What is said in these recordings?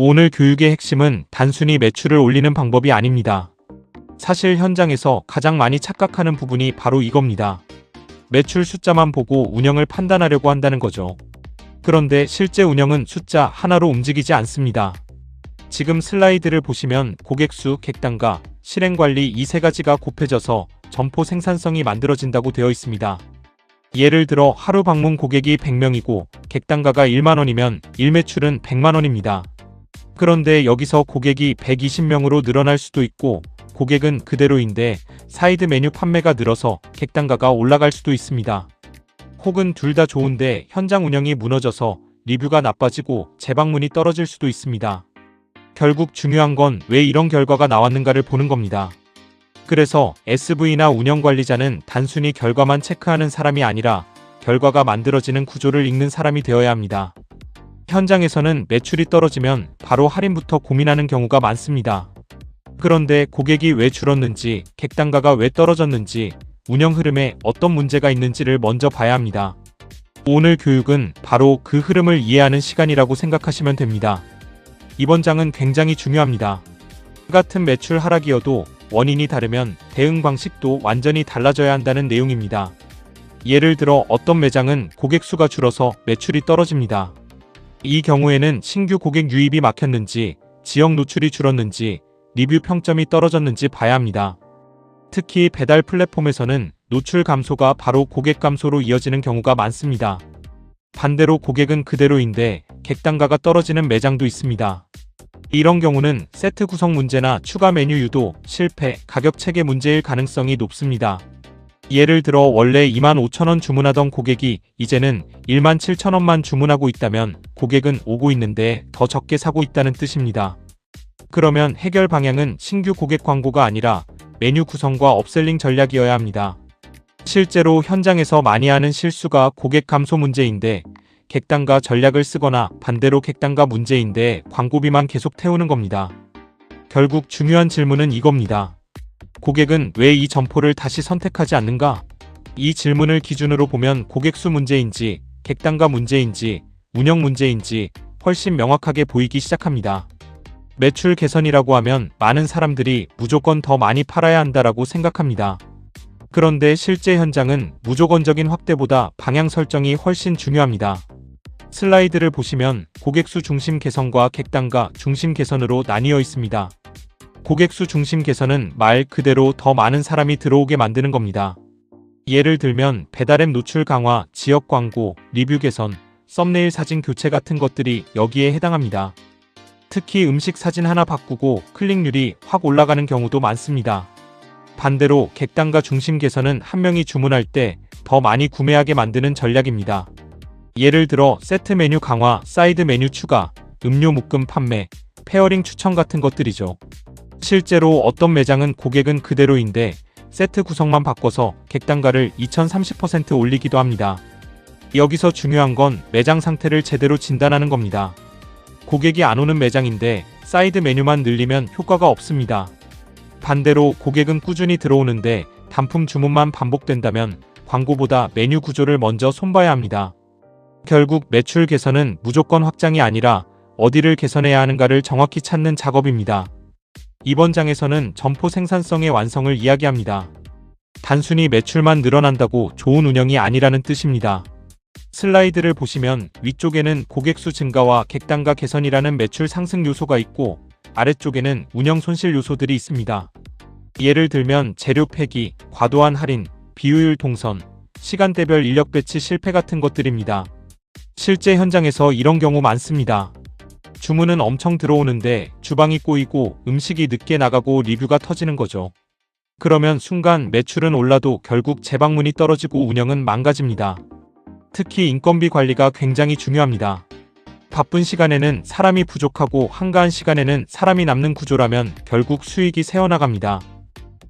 오늘 교육의 핵심은 단순히 매출을 올리는 방법이 아닙니다. 사실 현장에서 가장 많이 착각하는 부분이 바로 이겁니다. 매출 숫자만 보고 운영을 판단하려고 한다는 거죠. 그런데 실제 운영은 숫자 하나로 움직이지 않습니다. 지금 슬라이드를 보시면 고객수, 객단가, 실행관리 이 세 가지가 곱해져서 점포 생산성이 만들어진다고 되어 있습니다. 예를 들어 하루 방문 고객이 100명이고 객단가가 1만원이면 일매출은 100만원입니다. 그런데 여기서 고객이 120명으로 늘어날 수도 있고 고객은 그대로인데 사이드 메뉴 판매가 늘어서 객단가가 올라갈 수도 있습니다. 혹은 둘 다 좋은데 현장 운영이 무너져서 리뷰가 나빠지고 재방문이 떨어질 수도 있습니다. 결국 중요한 건 왜 이런 결과가 나왔는가를 보는 겁니다. 그래서 SV나 운영관리자는 단순히 결과만 체크하는 사람이 아니라 결과가 만들어지는 구조를 읽는 사람이 되어야 합니다. 현장에서는 매출이 떨어지면 바로 할인부터 고민하는 경우가 많습니다. 그런데 고객이 왜 줄었는지, 객단가가 왜 떨어졌는지, 운영 흐름에 어떤 문제가 있는지를 먼저 봐야 합니다. 오늘 교육은 바로 그 흐름을 이해하는 시간이라고 생각하시면 됩니다. 이번 장은 굉장히 중요합니다. 같은 매출 하락이어도 원인이 다르면 대응 방식도 완전히 달라져야 한다는 내용입니다. 예를 들어 어떤 매장은 고객 수가 줄어서 매출이 떨어집니다. 이 경우에는 신규 고객 유입이 막혔는지, 지역 노출이 줄었는지, 리뷰 평점이 떨어졌는지 봐야 합니다. 특히 배달 플랫폼에서는 노출 감소가 바로 고객 감소로 이어지는 경우가 많습니다. 반대로 고객은 그대로인데 객단가가 떨어지는 매장도 있습니다. 이런 경우는 세트 구성 문제나 추가 메뉴 유도, 실패, 가격 체계 문제일 가능성이 높습니다. 예를 들어 원래 25,000원 주문하던 고객이 이제는 17,000원만 주문하고 있다면 고객은 오고 있는데 더 적게 사고 있다는 뜻입니다. 그러면 해결 방향은 신규 고객 광고가 아니라 메뉴 구성과 업셀링 전략이어야 합니다. 실제로 현장에서 많이 하는 실수가 고객 감소 문제인데 객단가 전략을 쓰거나 반대로 객단가 문제인데 광고비만 계속 태우는 겁니다. 결국 중요한 질문은 이겁니다. 고객은 왜 이 점포를 다시 선택하지 않는가? 이 질문을 기준으로 보면 고객수 문제인지, 객단가 문제인지, 운영 문제인지 훨씬 명확하게 보이기 시작합니다. 매출 개선이라고 하면 많은 사람들이 무조건 더 많이 팔아야 한다라고 생각합니다. 그런데 실제 현장은 무조건적인 확대보다 방향 설정이 훨씬 중요합니다. 슬라이드를 보시면 고객수 중심 개선과 객단가 중심 개선으로 나뉘어 있습니다. 고객수 중심 개선은 말 그대로 더 많은 사람이 들어오게 만드는 겁니다. 예를 들면 배달앱 노출 강화, 지역 광고, 리뷰 개선, 썸네일 사진 교체 같은 것들이 여기에 해당합니다. 특히 음식 사진 하나 바꾸고 클릭률이 확 올라가는 경우도 많습니다. 반대로 객단가 중심 개선은 한 명이 주문할 때 더 많이 구매하게 만드는 전략입니다. 예를 들어 세트 메뉴 강화, 사이드 메뉴 추가, 음료 묶음 판매, 페어링 추천 같은 것들이죠. 실제로 어떤 매장은 고객은 그대로인데 세트 구성만 바꿔서 객단가를 2030% 올리기도 합니다. 여기서 중요한 건 매장 상태를 제대로 진단하는 겁니다. 고객이 안 오는 매장인데 사이드 메뉴만 늘리면 효과가 없습니다. 반대로 고객은 꾸준히 들어오는데 단품 주문만 반복된다면 광고보다 메뉴 구조를 먼저 손봐야 합니다. 결국 매출 개선은 무조건 확장이 아니라 어디를 개선해야 하는가를 정확히 찾는 작업입니다. 이번 장에서는 점포 생산성의 완성을 이야기합니다. 단순히 매출만 늘어난다고 좋은 운영이 아니라는 뜻입니다. 슬라이드를 보시면 위쪽에는 고객수 증가와 객단가 개선이라는 매출 상승 요소가 있고 아래쪽에는 운영 손실 요소들이 있습니다. 예를 들면 재료 폐기, 과도한 할인, 비효율 동선, 시간대별 인력 배치 실패 같은 것들입니다. 실제 현장에서 이런 경우 많습니다. 주문은 엄청 들어오는데 주방이 꼬이고 음식이 늦게 나가고 리뷰가 터지는 거죠. 그러면 순간 매출은 올라도 결국 재방문이 떨어지고 운영은 망가집니다. 특히 인건비 관리가 굉장히 중요합니다. 바쁜 시간에는 사람이 부족하고 한가한 시간에는 사람이 남는 구조라면 결국 수익이 새어나갑니다.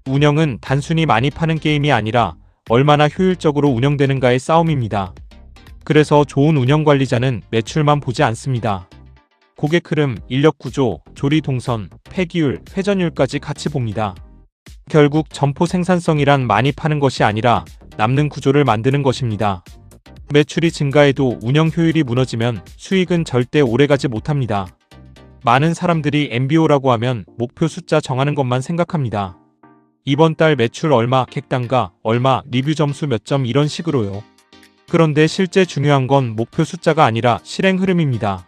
운영은 단순히 많이 파는 게임이 아니라 얼마나 효율적으로 운영되는가의 싸움입니다. 그래서 좋은 운영관리자는 매출만 보지 않습니다. 고객 흐름, 인력 구조, 조리 동선, 폐기율, 회전율까지 같이 봅니다. 결국 점포 생산성이란 많이 파는 것이 아니라 남는 구조를 만드는 것입니다. 매출이 증가해도 운영 효율이 무너지면 수익은 절대 오래가지 못합니다. 많은 사람들이 MBO라고 하면 목표 숫자 정하는 것만 생각합니다. 이번 달 매출 얼마, 객단가 얼마, 리뷰 점수 몇 점 이런 식으로요. 그런데 실제 중요한 건 목표 숫자가 아니라 실행 흐름입니다.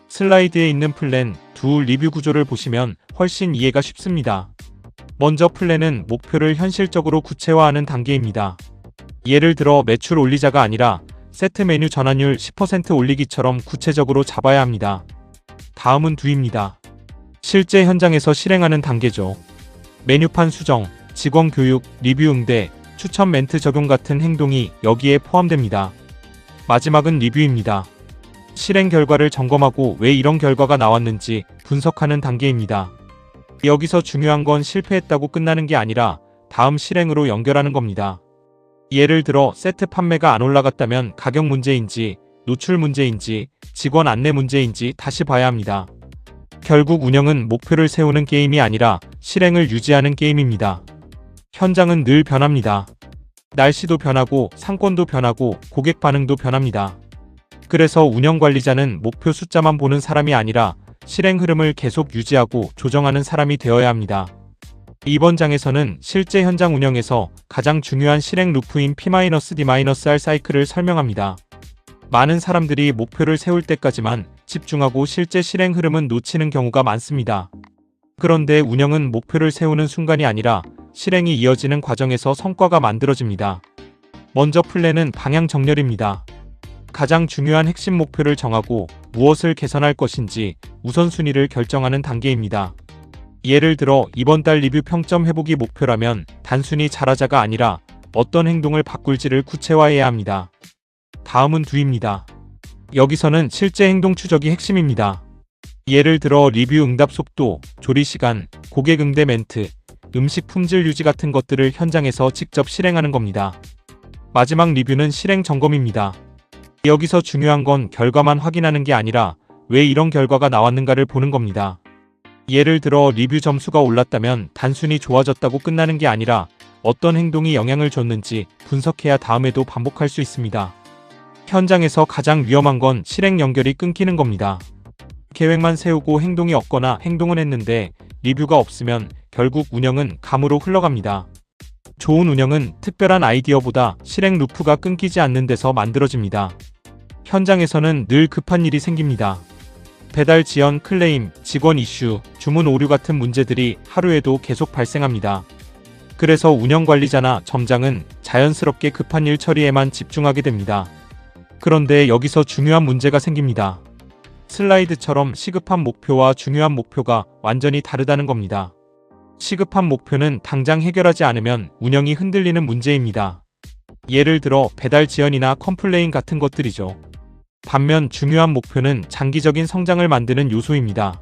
슬라이드에 있는 플랜, 두 리뷰 구조를 보시면 훨씬 이해가 쉽습니다. 먼저 플랜은 목표를 현실적으로 구체화하는 단계입니다. 예를 들어 매출 올리자가 아니라 세트 메뉴 전환율 10% 올리기처럼 구체적으로 잡아야 합니다. 다음은 두입니다. 실제 현장에서 실행하는 단계죠. 메뉴판 수정, 직원 교육, 리뷰 응대, 추천 멘트 적용 같은 행동이 여기에 포함됩니다. 마지막은 리뷰입니다. 실행 결과를 점검하고 왜 이런 결과가 나왔는지 분석하는 단계입니다. 여기서 중요한 건 실패했다고 끝나는 게 아니라 다음 실행으로 연결하는 겁니다. 예를 들어 세트 판매가 안 올라갔다면 가격 문제인지, 노출 문제인지, 직원 안내 문제인지 다시 봐야 합니다. 결국 운영은 목표를 세우는 게임이 아니라 실행을 유지하는 게임입니다. 현장은 늘 변합니다. 날씨도 변하고 상권도 변하고 고객 반응도 변합니다. 그래서 운영관리자는 목표 숫자만 보는 사람이 아니라 실행 흐름을 계속 유지하고 조정하는 사람이 되어야 합니다. 이번 장에서는 실제 현장 운영에서 가장 중요한 실행 루프인 P-D-R 사이클을 설명합니다. 많은 사람들이 목표를 세울 때까지만 집중하고 실제 실행 흐름은 놓치는 경우가 많습니다. 그런데 운영은 목표를 세우는 순간이 아니라 실행이 이어지는 과정에서 성과가 만들어집니다. 먼저 플랜은 방향 정렬입니다. 가장 중요한 핵심 목표를 정하고 무엇을 개선할 것인지 우선순위를 결정하는 단계입니다. 예를 들어 이번 달 리뷰 평점 회복이 목표라면 단순히 잘하자가 아니라 어떤 행동을 바꿀지를 구체화해야 합니다. 다음은 두입니다. 여기서는 실제 행동 추적이 핵심입니다. 예를 들어 리뷰 응답 속도, 조리 시간, 고객 응대 멘트, 음식 품질 유지 같은 것들을 현장에서 직접 실행하는 겁니다. 마지막 리뷰는 실행 점검입니다. 여기서 중요한 건 결과만 확인하는 게 아니라 왜 이런 결과가 나왔는가를 보는 겁니다. 예를 들어 리뷰 점수가 올랐다면 단순히 좋아졌다고 끝나는 게 아니라 어떤 행동이 영향을 줬는지 분석해야 다음에도 반복할 수 있습니다. 현장에서 가장 위험한 건 실행 연결이 끊기는 겁니다. 계획만 세우고 행동이 없거나 행동은 했는데 리뷰가 없으면 결국 운영은 감으로 흘러갑니다. 좋은 운영은 특별한 아이디어보다 실행 루프가 끊기지 않는 데서 만들어집니다. 현장에서는 늘 급한 일이 생깁니다. 배달 지연, 클레임, 직원 이슈, 주문 오류 같은 문제들이 하루에도 계속 발생합니다. 그래서 운영관리자나 점장은 자연스럽게 급한 일 처리에만 집중하게 됩니다. 그런데 여기서 중요한 문제가 생깁니다. 슬라이드처럼 시급한 목표와 중요한 목표가 완전히 다르다는 겁니다. 시급한 목표는 당장 해결하지 않으면 운영이 흔들리는 문제입니다. 예를 들어 배달 지연이나 컴플레인 같은 것들이죠. 반면 중요한 목표는 장기적인 성장을 만드는 요소입니다.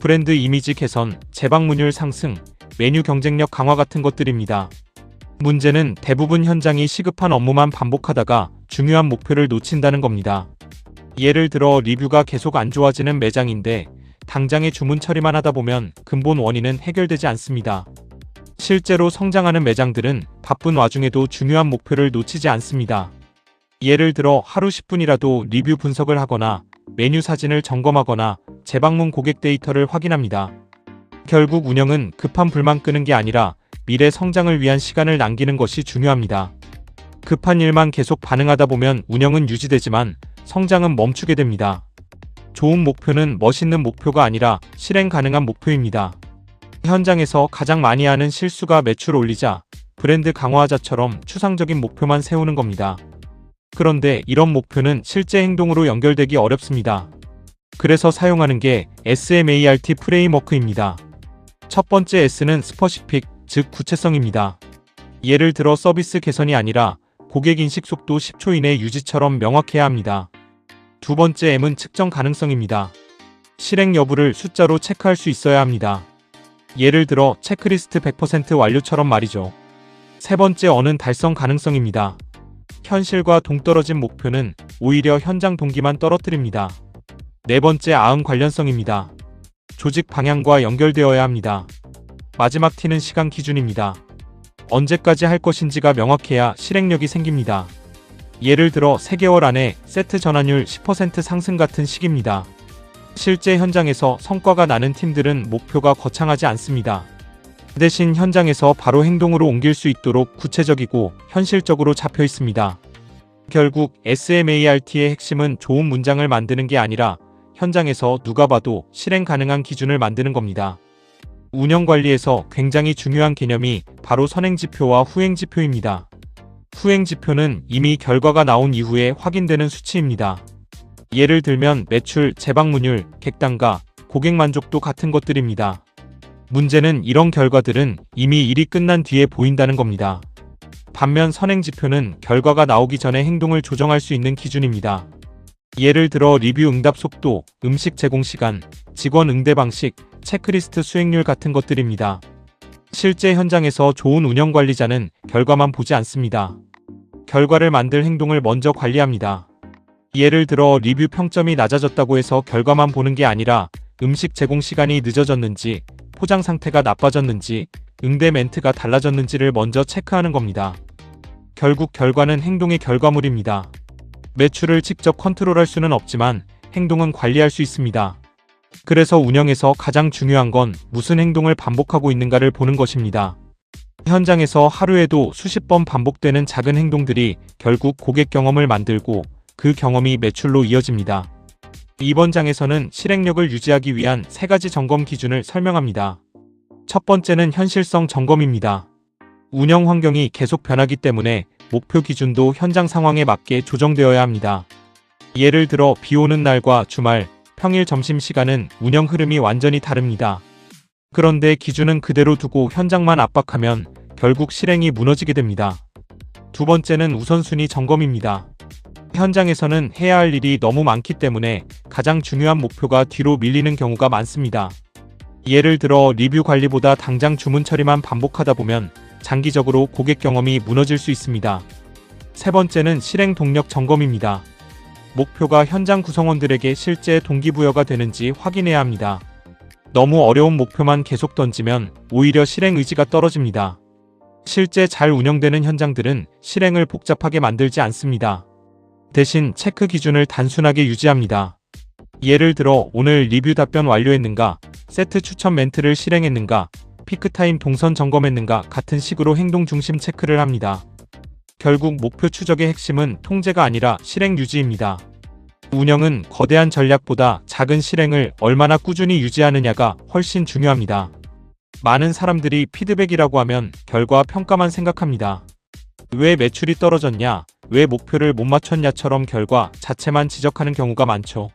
브랜드 이미지 개선, 재방문율 상승, 메뉴 경쟁력 강화 같은 것들입니다. 문제는 대부분 현장이 시급한 업무만 반복하다가 중요한 목표를 놓친다는 겁니다. 예를 들어 리뷰가 계속 안 좋아지는 매장인데 당장의 주문 처리만 하다 보면 근본 원인은 해결되지 않습니다. 실제로 성장하는 매장들은 바쁜 와중에도 중요한 목표를 놓치지 않습니다. 예를 들어 하루 10분이라도 리뷰 분석을 하거나 메뉴 사진을 점검하거나 재방문 고객 데이터를 확인합니다. 결국 운영은 급한 불만 끄는 게 아니라 미래 성장을 위한 시간을 남기는 것이 중요합니다. 급한 일만 계속 반응하다 보면 운영은 유지되지만 성장은 멈추게 됩니다. 좋은 목표는 멋있는 목표가 아니라 실행 가능한 목표입니다. 현장에서 가장 많이 하는 실수가 매출 올리자, 브랜드 강화하자처럼 추상적인 목표만 세우는 겁니다. 그런데 이런 목표는 실제 행동으로 연결되기 어렵습니다. 그래서 사용하는 게 SMART 프레임워크입니다. 첫 번째 S는 스퍼시픽, 즉 구체성입니다. 예를 들어 서비스 개선이 아니라 고객 인식 속도 10초 이내 유지처럼 명확해야 합니다. 두 번째 M은 측정 가능성입니다. 실행 여부를 숫자로 체크할 수 있어야 합니다. 예를 들어 체크리스트 100% 완료처럼 말이죠. 세 번째 어는 달성 가능성입니다. 현실과 동떨어진 목표는 오히려 현장 동기만 떨어뜨립니다. 네 번째 A은 관련성입니다. 조직 방향과 연결되어야 합니다. 마지막 T는 시간 기준입니다. 언제까지 할 것인지가 명확해야 실행력이 생깁니다. 예를 들어 3개월 안에 세트 전환율 10% 상승 같은 식입니다. 실제 현장에서 성과가 나는 팀들은 목표가 거창하지 않습니다. 대신 현장에서 바로 행동으로 옮길 수 있도록 구체적이고 현실적으로 잡혀 있습니다. 결국 SMART의 핵심은 좋은 문장을 만드는 게 아니라 현장에서 누가 봐도 실행 가능한 기준을 만드는 겁니다. 운영관리에서 굉장히 중요한 개념이 바로 선행지표와 후행지표입니다. 후행지표는 이미 결과가 나온 이후에 확인되는 수치입니다. 예를 들면 매출, 재방문율, 객단가, 고객 만족도 같은 것들입니다. 문제는 이런 결과들은 이미 일이 끝난 뒤에 보인다는 겁니다. 반면 선행지표는 결과가 나오기 전에 행동을 조정할 수 있는 기준입니다. 예를 들어 리뷰 응답 속도, 음식 제공 시간, 직원 응대 방식, 체크리스트 수행률 같은 것들입니다. 실제 현장에서 좋은 운영관리자는 결과만 보지 않습니다. 결과를 만들 행동을 먼저 관리합니다. 예를 들어 리뷰 평점이 낮아졌다고 해서 결과만 보는 게 아니라 음식 제공 시간이 늦어졌는지, 포장 상태가 나빠졌는지, 응대 멘트가 달라졌는지를 먼저 체크하는 겁니다. 결국 결과는 행동의 결과물입니다. 매출을 직접 컨트롤할 수는 없지만 행동은 관리할 수 있습니다. 그래서 운영에서 가장 중요한 건 무슨 행동을 반복하고 있는가를 보는 것입니다. 현장에서 하루에도 수십 번 반복되는 작은 행동들이 결국 고객 경험을 만들고 그 경험이 매출로 이어집니다. 이번 장에서는 실행력을 유지하기 위한 3가지 점검 기준을 설명합니다. 첫 번째는 현실성 점검입니다. 운영 환경이 계속 변하기 때문에 목표 기준도 현장 상황에 맞게 조정되어야 합니다. 예를 들어 비 오는 날과 주말, 평일 점심시간은 운영 흐름이 완전히 다릅니다. 그런데 기준은 그대로 두고 현장만 압박하면 결국 실행이 무너지게 됩니다. 두 번째는 우선순위 점검입니다. 현장에서는 해야 할 일이 너무 많기 때문에 가장 중요한 목표가 뒤로 밀리는 경우가 많습니다. 예를 들어 리뷰 관리보다 당장 주문 처리만 반복하다 보면 장기적으로 고객 경험이 무너질 수 있습니다. 세 번째는 실행 동력 점검입니다. 목표가 현장 구성원들에게 실제 동기부여가 되는지 확인해야 합니다. 너무 어려운 목표만 계속 던지면 오히려 실행 의지가 떨어집니다. 실제 잘 운영되는 현장들은 실행을 복잡하게 만들지 않습니다. 대신 체크 기준을 단순하게 유지합니다. 예를 들어 오늘 리뷰 답변 완료했는가, 세트 추천 멘트를 실행했는가, 피크타임 동선 점검했는가 같은 식으로 행동 중심 체크를 합니다. 결국 목표 추적의 핵심은 통제가 아니라 실행 유지입니다. 운영은 거대한 전략보다 작은 실행을 얼마나 꾸준히 유지하느냐가 훨씬 중요합니다. 많은 사람들이 피드백이라고 하면 결과 평가만 생각합니다. 왜 매출이 떨어졌냐, 왜 목표를 못 맞췄냐처럼 결과 자체만 지적하는 경우가 많죠.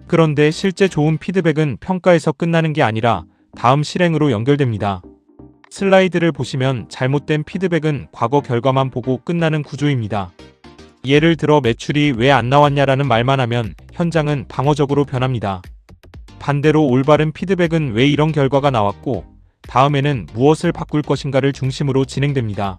그런데 실제 좋은 피드백은 평가에서 끝나는 게 아니라 다음 실행으로 연결됩니다. 슬라이드를 보시면 잘못된 피드백은 과거 결과만 보고 끝나는 구조입니다. 예를 들어 매출이 왜 안 나왔냐라는 말만 하면 현장은 방어적으로 변합니다. 반대로 올바른 피드백은 왜 이런 결과가 나왔고 다음에는 무엇을 바꿀 것인가를 중심으로 진행됩니다.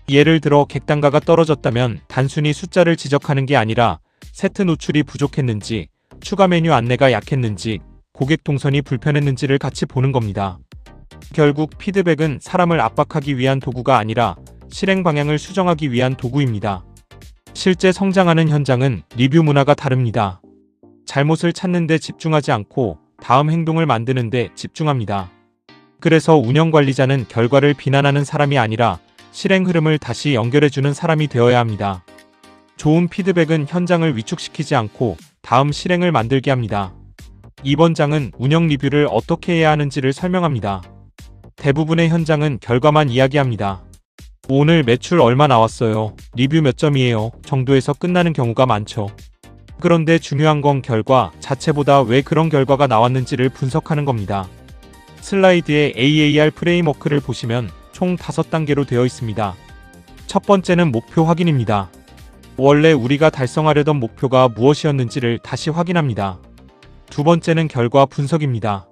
예를 들어 객단가가 떨어졌다면 단순히 숫자를 지적하는 게 아니라 세트 노출이 부족했는지, 추가 메뉴 안내가 약했는지, 고객 동선이 불편했는지를 같이 보는 겁니다. 결국 피드백은 사람을 압박하기 위한 도구가 아니라 실행 방향을 수정하기 위한 도구입니다. 실제 성장하는 현장은 리뷰 문화가 다릅니다. 잘못을 찾는 데 집중하지 않고 다음 행동을 만드는 데 집중합니다. 그래서 운영관리자는 결과를 비난하는 사람이 아니라 실행 흐름을 다시 연결해주는 사람이 되어야 합니다. 좋은 피드백은 현장을 위축시키지 않고 다음 실행을 만들게 합니다. 이번 장은 운영 리뷰를 어떻게 해야 하는지를 설명합니다. 대부분의 현장은 결과만 이야기합니다. 오늘 매출 얼마 나왔어요? 리뷰 몇 점이에요? 정도에서 끝나는 경우가 많죠. 그런데 중요한 건 결과 자체보다 왜 그런 결과가 나왔는지를 분석하는 겁니다. 슬라이드에 AAR 프레임워크를 보시면 총 5단계로 되어 있습니다. 첫 번째는 목표 확인입니다. 원래 우리가 달성하려던 목표가 무엇이었는지를 다시 확인합니다. 두 번째는 결과 분석입니다.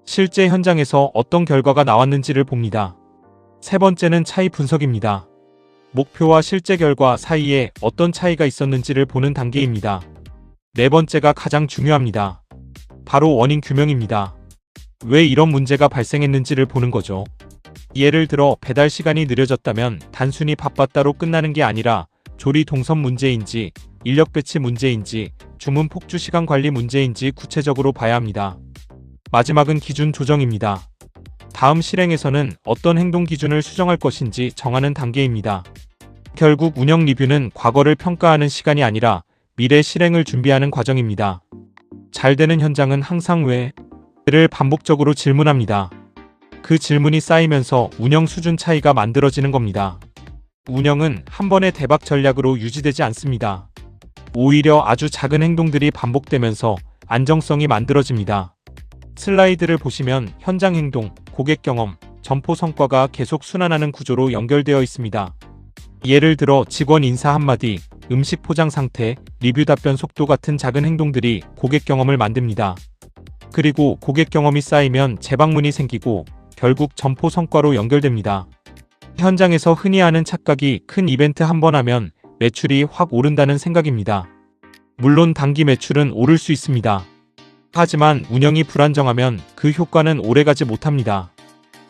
실제 현장에서 어떤 결과가 나왔는지를 봅니다. 세 번째는 차이 분석입니다. 목표와 실제 결과 사이에 어떤 차이가 있었는지를 보는 단계입니다. 네 번째가 가장 중요합니다. 바로 원인 규명입니다. 왜 이런 문제가 발생했는지를 보는 거죠. 예를 들어 배달 시간이 느려졌다면 단순히 바빴다로 끝나는 게 아니라 조리 동선 문제인지, 인력 배치 문제인지, 주문 폭주 시간 관리 문제인지 구체적으로 봐야 합니다. 마지막은 기준 조정입니다. 다음 실행에서는 어떤 행동 기준을 수정할 것인지 정하는 단계입니다. 결국 운영 리뷰는 과거를 평가하는 시간이 아니라 미래 실행을 준비하는 과정입니다. 잘 되는 현장은 항상 왜를 반복적으로 질문합니다. 그 질문이 쌓이면서 운영 수준 차이가 만들어지는 겁니다. 운영은 한 번의 대박 전략으로 유지되지 않습니다. 오히려 아주 작은 행동들이 반복되면서 안정성이 만들어집니다. 슬라이드를 보시면 현장 행동, 고객 경험, 점포 성과가 계속 순환하는 구조로 연결되어 있습니다. 예를 들어 직원 인사 한마디, 음식 포장 상태, 리뷰 답변 속도 같은 작은 행동들이 고객 경험을 만듭니다. 그리고 고객 경험이 쌓이면 재방문이 생기고 결국 점포 성과로 연결됩니다. 현장에서 흔히 하는 착각이 큰 이벤트 한 번 하면 매출이 확 오른다는 생각입니다. 물론 단기 매출은 오를 수 있습니다. 하지만 운영이 불안정하면 그 효과는 오래가지 못합니다.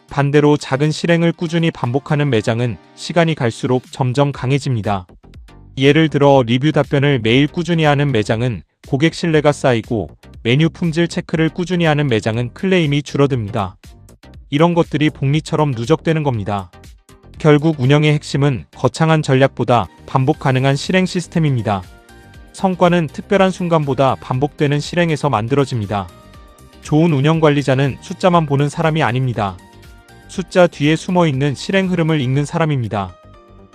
반대로 작은 실행을 꾸준히 반복하는 매장은 시간이 갈수록 점점 강해집니다. 예를 들어 리뷰 답변을 매일 꾸준히 하는 매장은 고객 신뢰가 쌓이고 메뉴 품질 체크를 꾸준히 하는 매장은 클레임이 줄어듭니다. 이런 것들이 복리처럼 누적되는 겁니다. 결국 운영의 핵심은 거창한 전략보다 반복 가능한 실행 시스템입니다. 성과는 특별한 순간보다 반복되는 실행에서 만들어집니다. 좋은 운영 관리자는 숫자만 보는 사람이 아닙니다. 숫자 뒤에 숨어있는 실행 흐름을 읽는 사람입니다.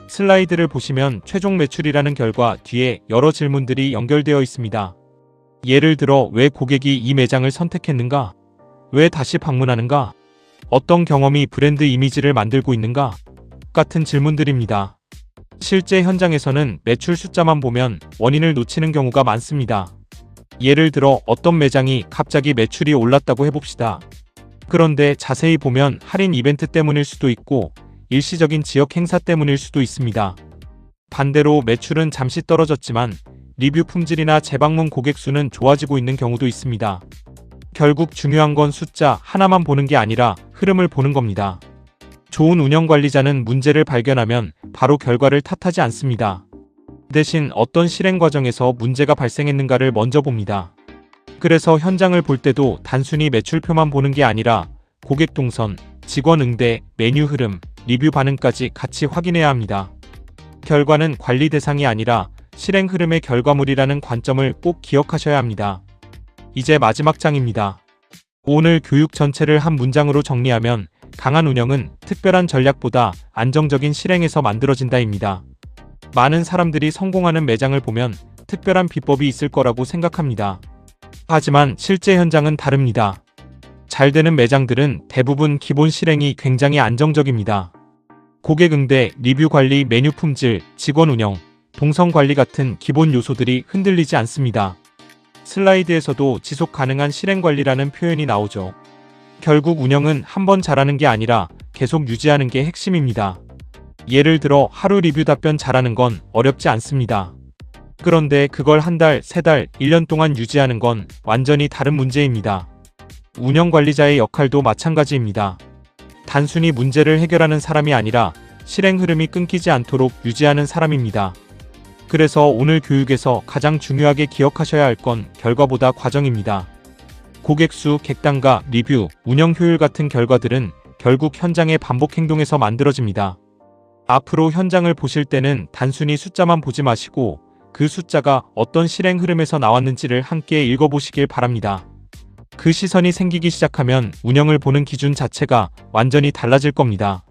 슬라이드를 보시면 최종 매출이라는 결과 뒤에 여러 질문들이 연결되어 있습니다. 예를 들어 왜 고객이 이 매장을 선택했는가? 왜 다시 방문하는가? 어떤 경험이 브랜드 이미지를 만들고 있는가? 같은 질문들입니다. 실제 현장에서는 매출 숫자만 보면 원인을 놓치는 경우가 많습니다. 예를 들어 어떤 매장이 갑자기 매출이 올랐다고 해봅시다. 그런데 자세히 보면 할인 이벤트 때문일 수도 있고 일시적인 지역 행사 때문일 수도 있습니다. 반대로 매출은 잠시 떨어졌지만 리뷰 품질이나 재방문 고객 수는 좋아지고 있는 경우도 있습니다. 결국 중요한 건 숫자 하나만 보는 게 아니라 흐름을 보는 겁니다. 좋은 운영 관리자는 문제를 발견하면 바로 결과를 탓하지 않습니다. 대신 어떤 실행 과정에서 문제가 발생했는가를 먼저 봅니다. 그래서 현장을 볼 때도 단순히 매출표만 보는 게 아니라 고객 동선, 직원 응대, 메뉴 흐름, 리뷰 반응까지 같이 확인해야 합니다. 결과는 관리 대상이 아니라 실행 흐름의 결과물이라는 관점을 꼭 기억하셔야 합니다. 이제 마지막 장입니다. 오늘 교육 전체를 한 문장으로 정리하면 강한 운영은 특별한 전략보다 안정적인 실행에서 만들어진다입니다. 많은 사람들이 성공하는 매장을 보면 특별한 비법이 있을 거라고 생각합니다. 하지만 실제 현장은 다릅니다. 잘 되는 매장들은 대부분 기본 실행이 굉장히 안정적입니다. 고객 응대, 리뷰 관리, 메뉴 품질, 직원 운영, 동선 관리 같은 기본 요소들이 흔들리지 않습니다. 슬라이드에서도 지속 가능한 실행 관리라는 표현이 나오죠. 결국 운영은 한 번 잘하는 게 아니라 계속 유지하는 게 핵심입니다. 예를 들어 하루 리뷰 답변 잘하는 건 어렵지 않습니다. 그런데 그걸 한 달, 세 달, 1년 동안 유지하는 건 완전히 다른 문제입니다. 운영 관리자의 역할도 마찬가지입니다. 단순히 문제를 해결하는 사람이 아니라 실행 흐름이 끊기지 않도록 유지하는 사람입니다. 그래서 오늘 교육에서 가장 중요하게 기억하셔야 할 건 결과보다 과정입니다. 고객 수, 객단가, 리뷰, 운영 효율 같은 결과들은 결국 현장의 반복 행동에서 만들어집니다. 앞으로 현장을 보실 때는 단순히 숫자만 보지 마시고 그 숫자가 어떤 실행 흐름에서 나왔는지를 함께 읽어보시길 바랍니다. 그 시선이 생기기 시작하면 운영을 보는 기준 자체가 완전히 달라질 겁니다.